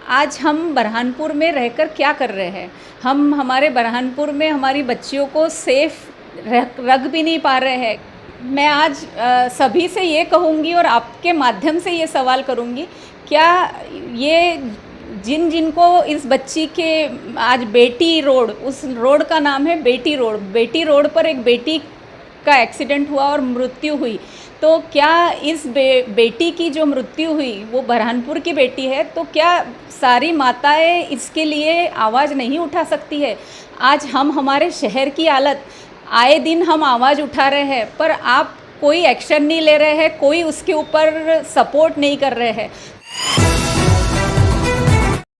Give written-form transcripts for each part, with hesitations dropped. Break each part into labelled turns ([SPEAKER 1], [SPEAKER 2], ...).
[SPEAKER 1] आज हम बरहानपुर में रहकर क्या कर रहे हैं। हम हमारे बरहानपुर में हमारी बच्चियों को सेफ रख भी नहीं पा रहे हैं। मैं आज सभी से ये कहूँगी और आपके माध्यम से ये सवाल करूँगी, क्या ये जिनको इस बच्ची के आज बेटी रोड, उस रोड का नाम है बेटी रोड पर एक बेटी का एक्सीडेंट हुआ और मृत्यु हुई, तो क्या इस बेटी की जो मृत्यु हुई वो बरहानपुर की बेटी है, तो क्या सारी माताएं इसके लिए आवाज़ नहीं उठा सकती है। आज हम हमारे शहर की हालत, आए दिन हम आवाज़ उठा रहे हैं पर आप कोई एक्शन नहीं ले रहे हैं, कोई उसके ऊपर सपोर्ट नहीं कर रहे हैं।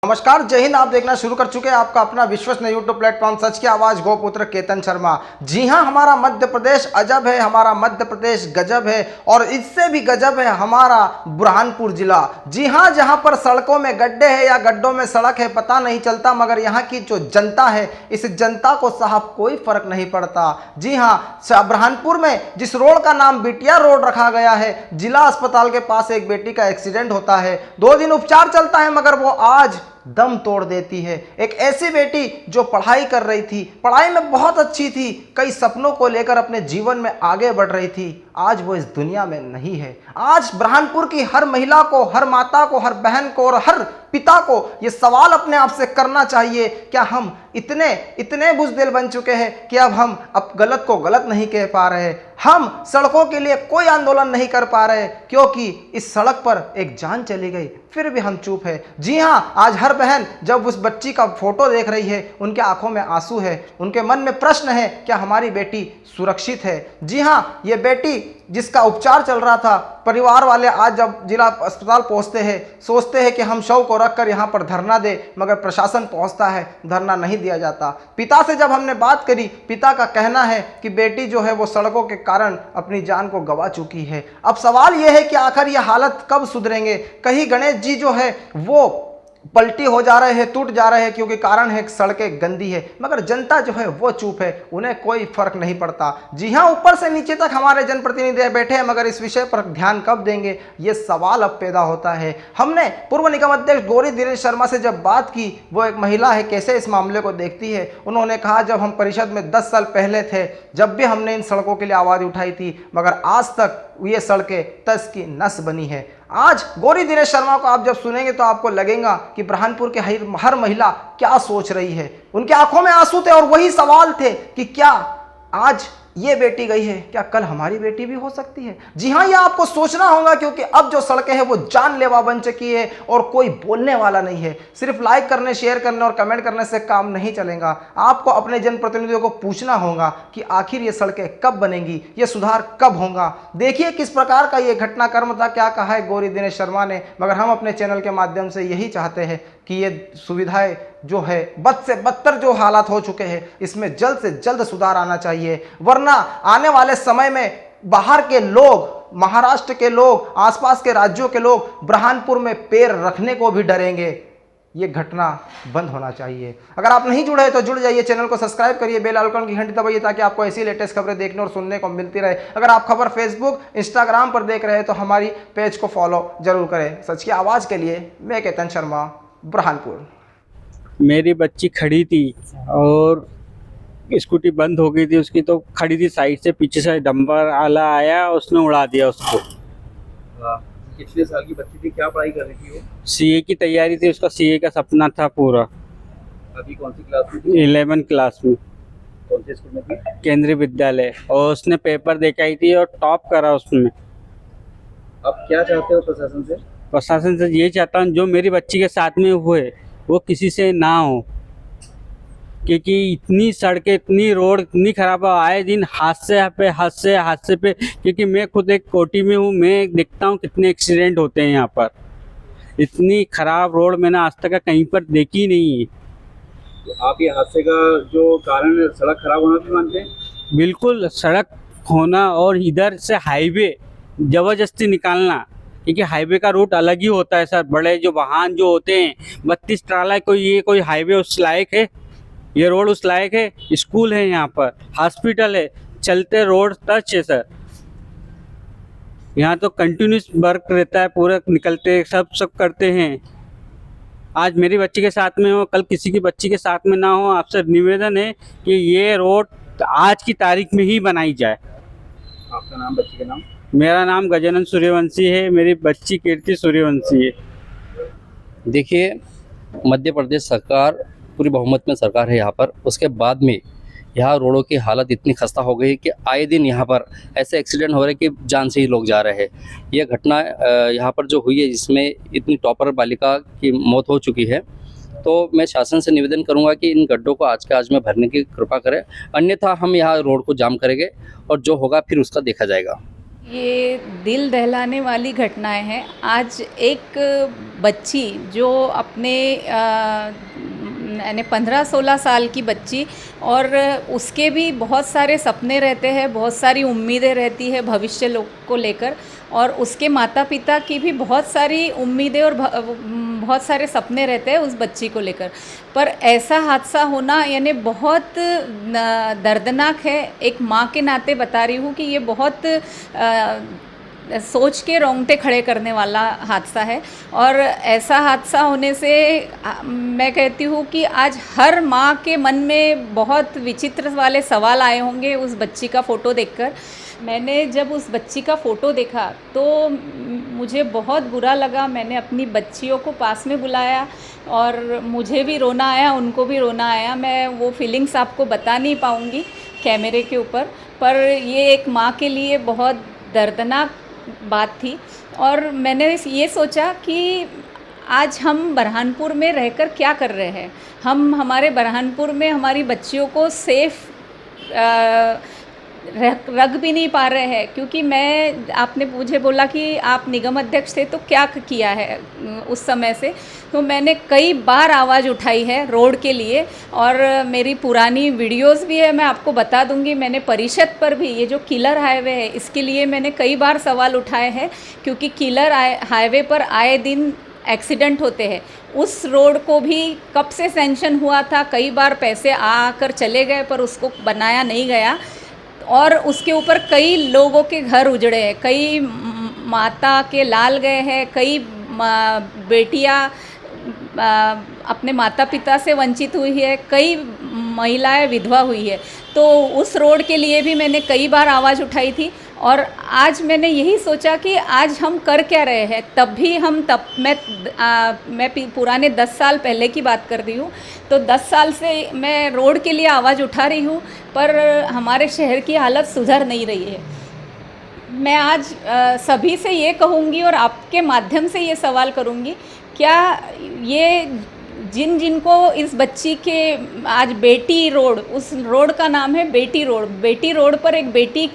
[SPEAKER 2] नमस्कार, जय हिंद। आप देखना शुरू कर चुके हैं आपका अपना विश्वसनीय यूट्यूब प्लेटफॉर्म सच की आवाज, गोपुत्र केतन शर्मा। जी हां, हमारा मध्य प्रदेश अजब है, हमारा मध्य प्रदेश गजब है और इससे भी गजब है हमारा बुरहानपुर जिला। जी हां, जहां पर सड़कों में गड्ढे हैं या गड्ढों में सड़क है पता नहीं चलता, मगर यहां की जो जनता है, इस जनता को साहब कोई फर्क नहीं पड़ता। जी हां, बुरहानपुर में जिस रोड का नाम बिटिया रोड रखा गया है, जिला अस्पताल के पास एक बेटी का एक्सीडेंट होता है, 2 दिन उपचार चलता है मगर वो आज दम तोड़ देती है। एक ऐसी बेटी जो पढ़ाई कर रही थी, पढ़ाई में बहुत अच्छी थी, कई सपनों को लेकर अपने जीवन में आगे बढ़ रही थी, आज वो इस दुनिया में नहीं है। आज बुरहानपुर की हर महिला को, हर माता को, हर बहन को और हर पिता को ये सवाल अपने आप से करना चाहिए, क्या हम इतने बुज़दिल बन चुके हैं कि अब गलत को गलत नहीं कह पा रहे, हम सड़कों के लिए कोई आंदोलन नहीं कर पा रहे क्योंकि इस सड़क पर एक जान चली गई, फिर भी हम चुप है। जी हां, आज हर बहन जब उस बच्ची का फोटो देख रही है, उनके आंखों में आंसू है, उनके मन में प्रश्न है, क्या हमारी बेटी सुरक्षित है। जी हां, ये बेटी जिसका उपचार चल रहा था, परिवार वाले आज जब जिला अस्पताल पहुंचते हैं, सोचते हैं कि हम शव को रखकर यहां पर धरना दे, मगर प्रशासन पहुंचता है, धरना नहीं दिया जाता। पिता से जब हमने बात करी, पिता का कहना है कि बेटी जो है वो सड़कों के कारण अपनी जान को गंवा चुकी है। अब सवाल यह है कि आखिर ये हालत कब सुधरेंगे। कहीं गणेश जी जो है वो पलटी हो जा रहे हैं, टूट जा रहे हैं, क्योंकि कारण है सड़कें गंदी है, मगर जनता जो है वो चुप है, उन्हें कोई फर्क नहीं पड़ता। जी हां, ऊपर से नीचे तक हमारे जनप्रतिनिधि बैठे हैं, मगर इस विषय पर ध्यान कब देंगे, ये सवाल अब पैदा होता है। हमने पूर्व निगम अध्यक्ष गौरी दिनेश शर्मा से जब बात की, वो एक महिला है, कैसे इस मामले को देखती है, उन्होंने कहा जब हम परिषद में 10 साल पहले थे, जब भी हमने इन सड़कों के लिए आवाज़ उठाई थी, मगर आज तक ये सड़कें तस की नस बनी है। आज गौरी दिनेश शर्मा को आप जब सुनेंगे तो आपको लगेगा कि बुरहानपुर के हर महिला क्या सोच रही है। उनके आंखों में आंसू थे और वही सवाल थे कि क्या आज ये बेटी गई है, क्या कल हमारी बेटी भी हो सकती है। जी हां, यह आपको सोचना होगा क्योंकि अब जो सड़कें हैं वो जानलेवा बन चुकी है और कोई बोलने वाला नहीं है। सिर्फ लाइक करने, शेयर करने और कमेंट करने से काम नहीं चलेगा। आपको अपने जनप्रतिनिधियों को पूछना होगा कि आखिर ये सड़कें कब बनेंगी, ये सुधार कब होगा। देखिए किस प्रकार का ये घटनाक्रम था, क्या कहा है गौरी दिनेश शर्मा ने, मगर हम अपने चैनल के माध्यम से यही चाहते हैं कि ये सुविधाएं जो है बद से बदतर जो हालात हो चुके हैं, इसमें जल्द से जल्द सुधार आना चाहिए, वरना आने वाले समय में बाहर के लोग, महाराष्ट्र के लोग, आसपास के राज्यों के लोग बुरहानपुर में पैर रखने को भी डरेंगे। ये घटना बंद होना चाहिए। अगर आप नहीं जुड़े तो जुड़ जाइए, चैनल को सब्सक्राइब करिए, बेल आइकन की घंटी दबाइए ताकि आपको ऐसी लेटेस्ट खबरें देखने और सुनने को मिलती रहे। अगर आप खबर फेसबुक, इंस्टाग्राम पर देख रहे हैं तो हमारी पेज को फॉलो जरूर करें। सच की आवाज़ के लिए मैं केतन शर्मा, बुरहानपुर।
[SPEAKER 3] मेरी बच्ची खड़ी थी और स्कूटी बंद हो गई थी उसकी, तो खड़ी थी साइड से, पीछे से डंपर आला आया, उसने उड़ा दिया उसको।
[SPEAKER 4] कितने साल की बच्ची थी, क्या पढ़ाई कर रही थी वो?
[SPEAKER 3] सीए की तैयारी थी, उसका सीए का सपना था पूरा।
[SPEAKER 4] अभी कौन सी क्लास में थी?
[SPEAKER 3] 11 क्लास में।
[SPEAKER 4] कौन से स्कूल में थी?
[SPEAKER 3] केंद्रीय विद्यालय, और उसने पेपर दे के आई थी और टॉप करा उसमें।
[SPEAKER 4] अब क्या चाहते हो प्रशासन से?
[SPEAKER 3] प्रशासन से ये चाहता हूँ जो मेरी बच्ची के साथ में हुए वो किसी से ना हो, क्योंकि इतनी सड़कें, इतनी रोड इतनी खराब है, आए दिन हादसे पे, क्योंकि मैं खुद एक कोटी में हूँ, मैं देखता हूँ कितने एक्सीडेंट होते हैं यहाँ पर। इतनी खराब रोड मैंने आज तक कहीं पर देखी नहीं है।
[SPEAKER 4] तो आप ये हादसे का जो कारण सड़क खराब होना भी मानते हैं?
[SPEAKER 3] बिल्कुल, सड़क होना और इधर से हाईवे ज़बरदस्ती निकालना, क्योंकि हाईवे का रूट अलग ही होता है सर। बड़े जो वाहन जो होते हैं 32 ट्राला, कोई हाईवे उस लायक है, ये रोड उस लायक है? स्कूल है यहाँ पर, हॉस्पिटल है, चलते रोड टच है सर। यहाँ तो कंटिन्यूस वर्क रहता है, पूरा निकलते सब करते हैं। आज मेरी बच्ची के साथ में हो, कल किसी की बच्ची के साथ में ना हो। आपसे निवेदन है कि ये रोड आज की तारीख में ही बनाई जाए।
[SPEAKER 4] आपका नाम, बच्ची का नाम?
[SPEAKER 3] मेरा नाम गजानन सूर्यवंशी है, मेरी बच्ची कीर्ति सूर्यवंशी है।
[SPEAKER 5] देखिए, मध्य प्रदेश सरकार पूरी बहुमत में सरकार है यहाँ पर। उसके बाद में यहाँ रोडों की हालत इतनी खस्ता हो गई कि आए दिन यहाँ पर ऐसे एक्सीडेंट हो रहे कि जान से ही लोग जा रहे हैं। यह घटना यहाँ पर जो हुई है, जिसमें इतनी टॉपर बालिका की मौत हो चुकी है, तो मैं शासन से निवेदन करूँगा कि इन गड्ढों को आज के आज में भरने की कृपा करें, अन्यथा हम यहाँ रोड को जाम करेंगे और जो होगा फिर उसका देखा जाएगा।
[SPEAKER 1] ये दिल दहलाने वाली घटनाएं हैं। आज एक बच्ची जो अपने यानी 15-16 साल की बच्ची, और उसके भी बहुत सारे सपने रहते हैं, बहुत सारी उम्मीदें रहती है भविष्य को लेकर, और उसके माता पिता की भी बहुत सारी उम्मीदें और बहुत सारे सपने रहते हैं उस बच्ची को लेकर। पर ऐसा हादसा होना यानी बहुत दर्दनाक है। एक माँ के नाते बता रही हूँ कि ये बहुत सोच के रोंगटे खड़े करने वाला हादसा है। और ऐसा हादसा होने से मैं कहती हूँ कि आज हर माँ के मन में बहुत विचित्र वाले सवाल आए होंगे उस बच्ची का फ़ोटो देखकर। मैंने जब उस बच्ची का फ़ोटो देखा तो मुझे बहुत बुरा लगा। मैंने अपनी बच्चियों को पास में बुलाया और मुझे भी रोना आया, उनको भी रोना आया। मैं वो फीलिंग्स आपको बता नहीं पाऊँगी कैमरे के ऊपर, पर ये एक माँ के लिए बहुत दर्दनाक बात थी। और मैंने ये सोचा कि आज हम बरहानपुर में रहकर क्या कर रहे हैं। हम हमारे बरहानपुर में हमारी बच्चियों को सेफ़ रख भी नहीं पा रहे हैं, क्योंकि आपने मुझे बोला कि आप निगम अध्यक्ष थे तो क्या किया है उस समय से। तो मैंने कई बार आवाज़ उठाई है रोड के लिए, और मेरी पुरानी वीडियोस भी है, मैं आपको बता दूंगी। मैंने परिषद पर भी, ये जो किलर हाईवे है इसके लिए मैंने कई बार सवाल उठाए हैं, क्योंकि किलर हाईवे पर आए दिन एक्सीडेंट होते हैं। उस रोड को भी कब से सैंक्शन हुआ था, कई बार पैसे आकर चले गए पर उसको बनाया नहीं गया, और उसके ऊपर कई लोगों के घर उजड़े हैं, कई माता के लाल गए हैं, कई बेटियां अपने माता पिता से वंचित हुई है, कई महिलाएं विधवा हुई है। तो उस रोड के लिए भी मैंने कई बार आवाज़ उठाई थी। और आज मैंने यही सोचा कि आज हम कर क्या रहे हैं। मैं पुराने 10 साल पहले की बात कर रही हूँ, तो 10 साल से मैं रोड के लिए आवाज़ उठा रही हूँ, पर हमारे शहर की हालत सुधर नहीं रही है। मैं आज सभी से ये कहूँगी और आपके माध्यम से ये सवाल करूँगी, क्या ये जिनको इस बच्ची के आज बेटी रोड, उस रोड का नाम है बेटी रोड, बेटी रोड पर एक बेटी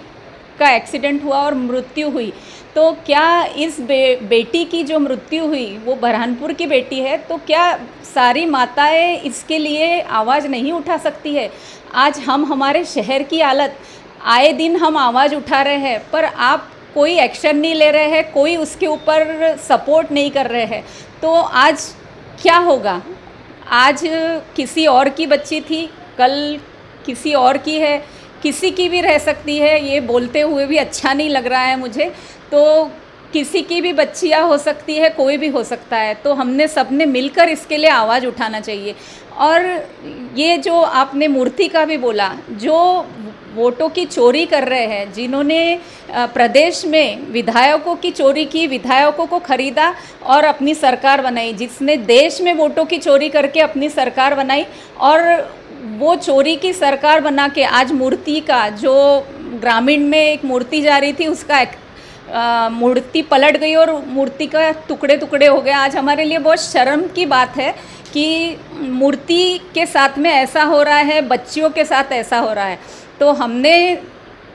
[SPEAKER 1] का एक्सीडेंट हुआ और मृत्यु हुई, तो क्या इस बेटी की जो मृत्यु हुई वो बरहानपुर की बेटी है, तो क्या सारी माताएं इसके लिए आवाज़ नहीं उठा सकती है। आज हम हमारे शहर की हालत, आए दिन हम आवाज़ उठा रहे हैं, पर आप कोई एक्शन नहीं ले रहे हैं, कोई उसके ऊपर सपोर्ट नहीं कर रहे हैं। तो आज क्या होगा। आज किसी और की बच्ची थी, कल किसी और की है, किसी की भी रह सकती है। ये बोलते हुए भी अच्छा नहीं लग रहा है मुझे। तो किसी की भी बच्चियाँ हो सकती है, कोई भी हो सकता है। तो हमने सबने मिलकर इसके लिए आवाज़ उठाना चाहिए। और ये जो आपने मूर्ति का भी बोला, जो वोटों की चोरी कर रहे हैं, जिन्होंने प्रदेश में विधायकों की चोरी की, विधायकों को खरीदा और अपनी सरकार बनाई, जिसने देश में वोटों की चोरी करके अपनी सरकार बनाई, और वो चोरी की सरकार बना के आज मूर्ति का, जो ग्रामीण में एक मूर्ति जा रही थी, उसका मूर्ति पलट गई और मूर्ति का टुकड़े टुकड़े हो गए। आज हमारे लिए बहुत शर्म की बात है कि मूर्ति के साथ में ऐसा हो रहा है, बच्चियों के साथ ऐसा हो रहा है। तो हमने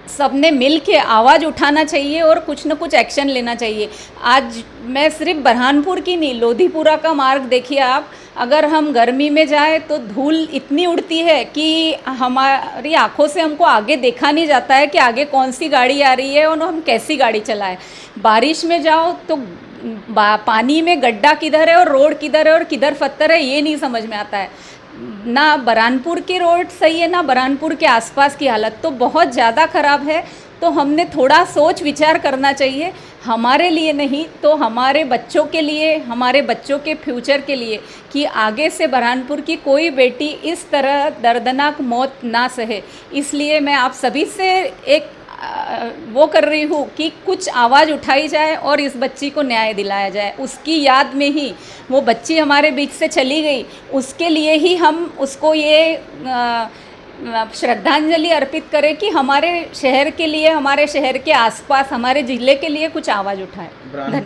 [SPEAKER 1] सबने मिल के आवाज़ उठाना चाहिए और कुछ न कुछ एक्शन लेना चाहिए। आज मैं सिर्फ बरहानपुर की नहीं, लोधीपुरा का मार्ग देखिए आप, अगर हम गर्मी में जाए तो धूल इतनी उड़ती है कि हमारी आंखों से हमको आगे देखा नहीं जाता है कि आगे कौन सी गाड़ी आ रही है और हम कैसी गाड़ी चलाएं। बारिश में जाओ तो पानी में गड्ढा किधर है और रोड किधर है और किधर पत्थर है, ये नहीं समझ में आता है। ना बरहानपुर की रोड सही है, ना बरहानपुर के आसपास की हालत तो बहुत ज़्यादा ख़राब है। तो हमने थोड़ा सोच विचार करना चाहिए, हमारे लिए नहीं तो हमारे बच्चों के लिए, हमारे बच्चों के फ्यूचर के लिए, कि आगे से बुरहानपुर की कोई बेटी इस तरह दर्दनाक मौत ना सहे। इसलिए मैं आप सभी से एक वो कर रही हूँ कि कुछ आवाज़ उठाई जाए और इस बच्ची को न्याय दिलाया जाए। उसकी याद में ही वो बच्ची हमारे बीच से चली गई, उसके लिए ही हम उसको ये श्रद्धांजलि अर्पित करें कि हमारे शहर के लिए, हमारे शहर के आसपास, हमारे ज़िले के लिए कुछ आवाज़ उठाए। धन्यवाद।